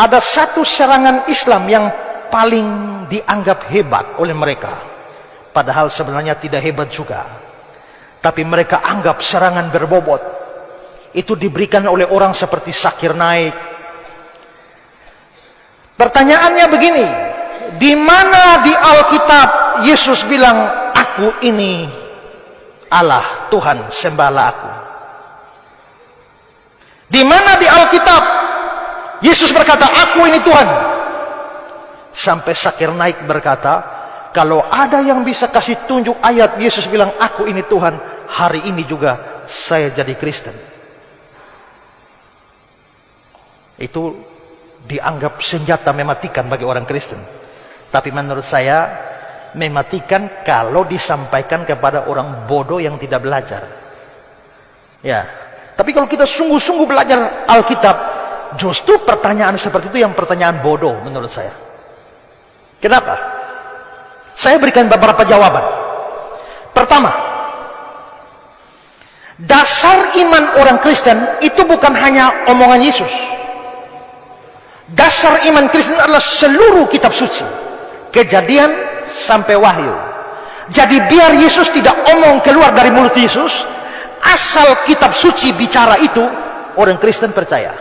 ada satu serangan Islam yang paling dianggap hebat oleh mereka, padahal sebenarnya tidak hebat juga, tapi mereka anggap serangan berbobot. Itu diberikan oleh orang seperti Zakir Naik. Pertanyaannya begini, di mana di Alkitab Yesus bilang, aku ini Allah, Tuhan, sembahlah aku? Di mana di Alkitab Yesus berkata, aku ini Tuhan? Sampai Zakir Naik berkata, kalau ada yang bisa kasih tunjuk ayat Yesus bilang, aku ini Tuhan, hari ini juga saya jadi Kristen. Itu dianggap senjata mematikan bagi orang Kristen. Tapi menurut saya, mematikan kalau disampaikan kepada orang bodoh yang tidak belajar. Ya, tapi kalau kita sungguh-sungguh belajar Alkitab, justru pertanyaan seperti itu yang pertanyaan bodoh menurut saya. Kenapa? Saya berikan beberapa jawaban. Pertama, dasar iman orang Kristen itu bukan hanya omongan Yesus. Dasar iman Kristen adalah seluruh kitab suci, Kejadian sampai Wahyu. Jadi biar Yesus tidak omong keluar dari mulut Yesus, asal kitab suci bicara itu, orang Kristen percaya.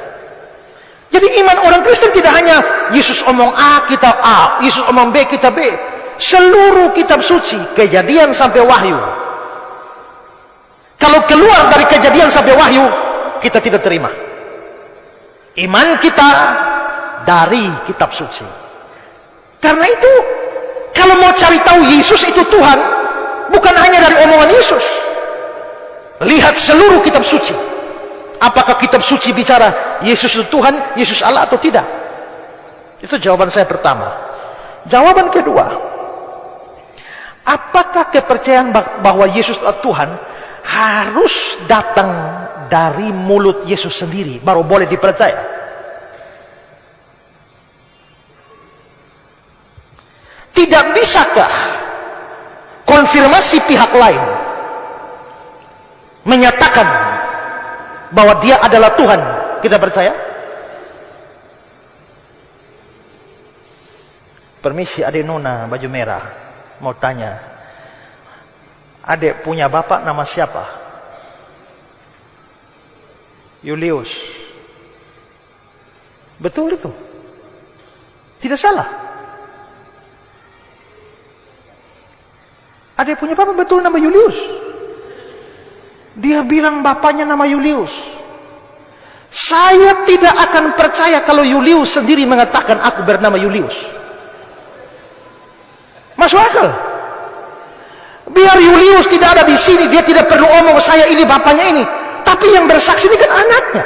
Jadi iman orang Kristen tidak hanya Yesus omong A, kita A, Yesus omong B, kita B. Seluruh kitab suci, Kejadian sampai Wahyu. Kalau keluar dari Kejadian sampai Wahyu, kita tidak terima. Iman kita dari kitab suci. Karena itu, kalau mau cari tahu Yesus itu Tuhan, bukan hanya dari omongan Yesus. Lihat seluruh kitab suci. Apakah kitab suci bicara Yesus itu Tuhan, Yesus Allah atau tidak? Itu jawaban saya pertama. Jawaban kedua, apakah kepercayaan bahwa Yesus adalah Tuhan harus datang dari mulut Yesus sendiri baru boleh dipercaya? Tidak bisakah konfirmasi pihak lain menyatakan bahwa dia adalah Tuhan, kita percaya? Permisi adik Nona baju merah, mau tanya, adik punya bapak nama siapa? Julius. Betul itu? Tidak salah. Adik punya bapak betul nama Julius. Dia bilang bapaknya nama Julius. Saya tidak akan percaya kalau Julius sendiri mengatakan aku bernama Julius. Masuk akal? Biar Julius tidak ada di sini, dia tidak perlu omong saya ini bapaknya ini. Tapi yang bersaksi ini kan anaknya.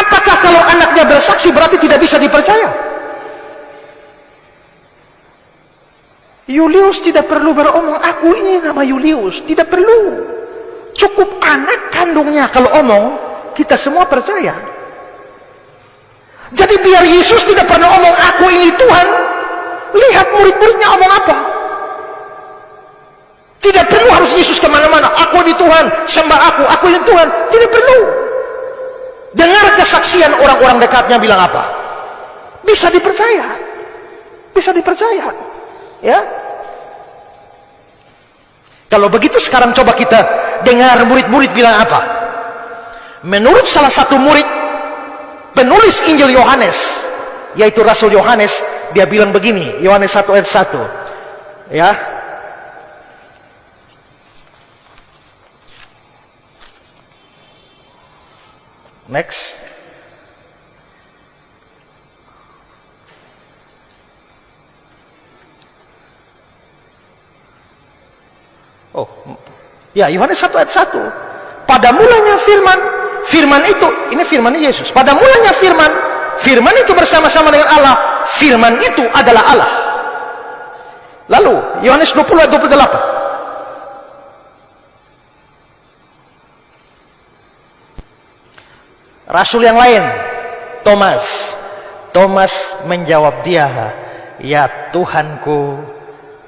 Apakah kalau anaknya bersaksi berarti tidak bisa dipercaya? Julius tidak perlu beromong aku ini nama Julius, tidak perlu. Cukup anak kandungnya kalau omong, kita semua percaya. Jadi biar Yesus tidak pernah omong aku ini Tuhan, lihat murid-muridnya omong apa. Tidak perlu harus Yesus kemana-mana, aku ini Tuhan, sembah aku ini Tuhan, tidak perlu. Dengar kesaksian orang-orang dekatnya bilang apa, bisa dipercaya, bisa dipercaya. Ya, kalau begitu sekarang coba kita dengar murid-murid bilang apa. Menurut salah satu murid penulis Injil Yohanes, yaitu Rasul Yohanes, dia bilang begini, Yohanes 1 ayat 1. Ya. Next. Oh, ya Yohanes 1 ayat 1. Pada mulanya firman, firman itu, ini firman Yesus. Pada mulanya firman, firman itu bersama-sama dengan Allah, firman itu adalah Allah. Lalu Yohanes 20 ayat 28. Rasul yang lain, Thomas menjawab dia, ya Tuhanku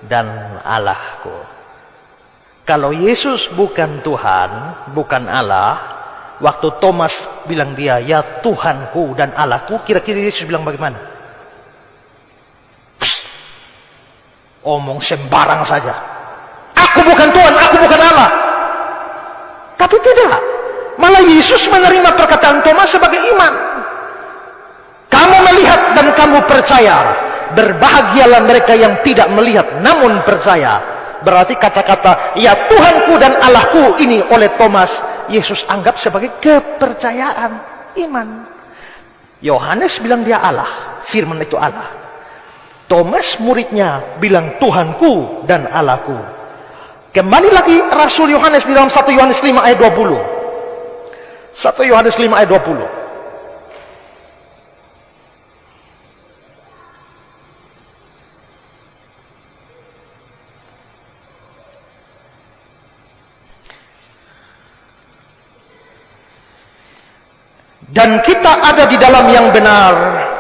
dan Allahku. Kalau Yesus bukan Tuhan, bukan Allah, Waktu Thomas bilang dia, ya Tuhanku dan Allahku, kira-kira Yesus bilang bagaimana? Omong sembarang saja. Aku bukan Tuhan, aku bukan Allah. Tapi tidak. Malah Yesus menerima perkataan Thomas sebagai iman. Kamu melihat dan kamu percaya. Berbahagialah mereka yang tidak melihat namun percaya. Berarti kata-kata ya Tuhanku dan Allahku ini oleh Thomas, Yesus anggap sebagai kepercayaan, iman. Yohanes bilang dia Allah, firman itu Allah. Thomas muridnya bilang Tuhanku dan Allahku. Kembali lagi Rasul Yohanes di dalam 1 Yohanes 5 ayat 20. 1 Yohanes 5 ayat 20. Dan kita ada di dalam yang benar,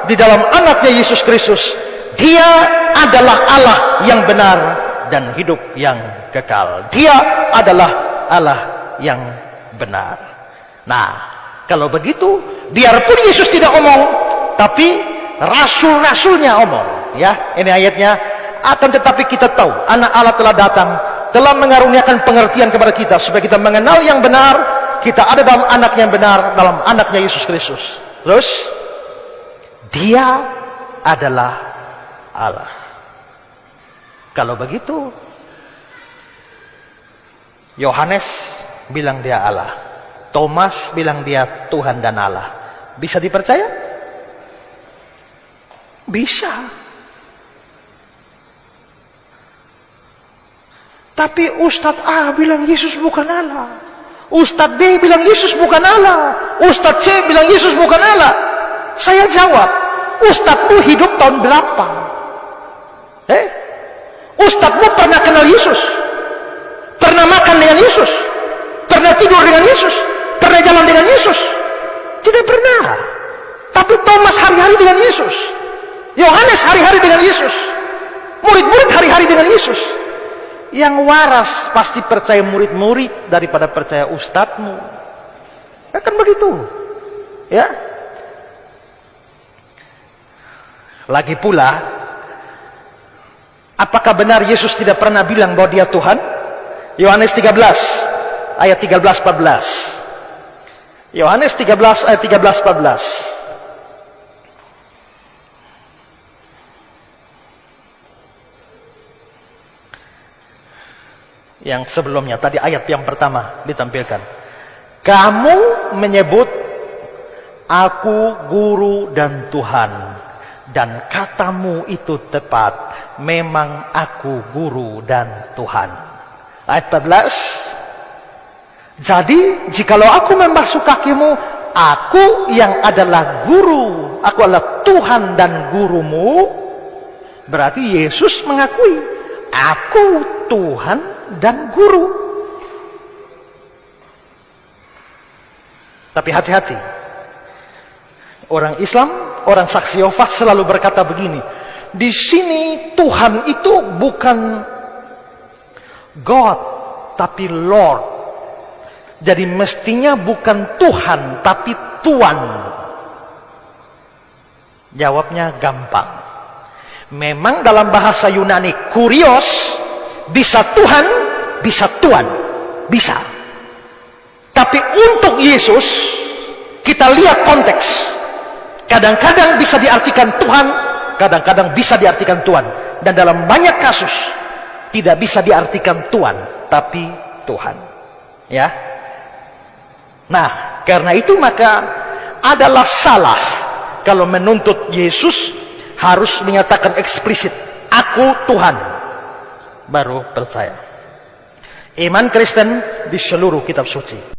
di dalam anaknya Yesus Kristus. Dia adalah Allah yang benar dan hidup yang kekal. Dia adalah Allah yang benar. Nah, kalau begitu, biarpun Yesus tidak omong, tapi rasul-rasulnya omong. Ya, ini ayatnya. Akan tetapi kita tahu, anak Allah telah datang, telah mengaruniakan pengertian kepada kita, supaya kita mengenal yang benar. Kita ada dalam anak yang benar, dalam anaknya Yesus Kristus. Terus, dia adalah Allah. Kalau begitu, Yohanes bilang dia Allah, Thomas bilang dia Tuhan dan Allah. Bisa dipercaya? Bisa. Tapi Ustadz A bilang Yesus bukan Allah. Ustadz B bilang Yesus bukan Allah. Ustadz C bilang Yesus bukan Allah. Saya jawab, Ustadzmu hidup tahun berapa? Ustadzmu pernah kenal Yesus? Pernah makan dengan Yesus? Pernah tidur dengan Yesus? Pernah jalan dengan Yesus? Tidak pernah. Tapi Thomas hari-hari dengan Yesus. Yohanes hari-hari dengan Yesus. Murid-murid hari-hari dengan Yesus. Yang waras pasti percaya murid-murid daripada percaya ustadzmu. Kan begitu. Ya. Lagi pula, apakah benar Yesus tidak pernah bilang bahwa dia Tuhan? Yohanes 13 ayat 13-14. Yohanes 13 ayat 13-14. Yang sebelumnya, tadi ayat yang pertama ditampilkan. Kamu menyebut aku guru dan Tuhan, dan katamu itu tepat. Memang aku guru dan Tuhan. Ayat 14. Jadi, jikalau aku membasuh kakimu, aku yang adalah guru, aku adalah Tuhan dan gurumu. Berarti Yesus mengakui, aku Tuhan dan guru. Tapi hati-hati. Orang Islam, orang saksi Yehova selalu berkata begini. Di sini Tuhan itu bukan God, tapi Lord. Jadi mestinya bukan Tuhan, tapi Tuan. Jawabnya gampang. Memang dalam bahasa Yunani, kurios, bisa Tuhan, bisa Tuan, bisa. Tapi untuk Yesus, kita lihat konteks. Kadang-kadang bisa diartikan Tuhan, kadang-kadang bisa diartikan Tuan. Dan dalam banyak kasus, tidak bisa diartikan Tuan, tapi Tuhan. Ya. Nah, karena itu maka adalah salah kalau menuntut Yesus harus menyatakan eksplisit, aku Tuhan, baru percaya. Iman Kristen di seluruh kitab suci.